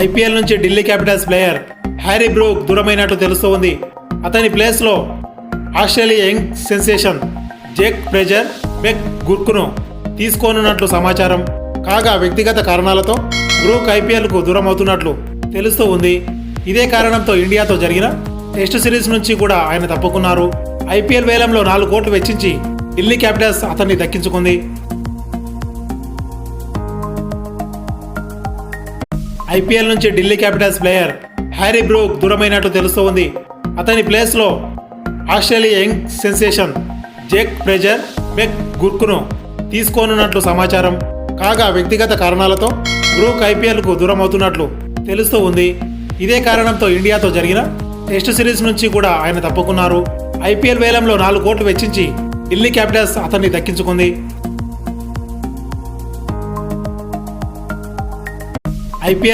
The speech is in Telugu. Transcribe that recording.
ఐపీఎల్ నుంచి Delhi capitals player Harry Brook దూరమైనట్టు తెలుస్తోంది. అతని ప్లేస్లో Australia young sensation Jake Fraser మెక్ గుర్కును తీసుకోనున్నట్లు సమాచారం. కాగా వ్యక్తిగత కారణాలతో బ్రూక్ ఐపీఎల్కు దూరం అవుతున్నట్లు తెలుస్తూ ఉంది. ఇదే కారణంతో ఇండియాతో జరిగిన టెస్ట్ సిరీస్ నుంచి కూడా ఆయన తప్పుకున్నారు. ఐపీఎల్ వేలంలో 4 కోట్లు వెచ్చించి ఢిల్లీ క్యాపిటల్స్ అతన్ని దక్కించుకుంది. ఐపీఎల్ నుంచి Delhi capitals player Harry Brook దూరమైనట్టు తెలుస్తోంది. అతని ప్లేస్లో Australia young sensation Jake Fraser మెక్ గుర్కును తీసుకోనున్నట్లు సమాచారం. కాగా వ్యక్తిగత కారణాలతో బ్రూక్ ఐపీఎల్కు దూరం అవుతున్నట్లు తెలుస్తూ ఉంది. ఇదే కారణంతో ఇండియాతో జరిగిన టెస్ట్ సిరీస్ నుంచి కూడా ఆయన తప్పుకున్నారు. ఐపీఎల్ వేలంలో 4 కోట్లు వెచ్చించి ఢిల్లీ క్యాపిటల్స్ అతన్ని దక్కించుకుంది. ఐపీఎల్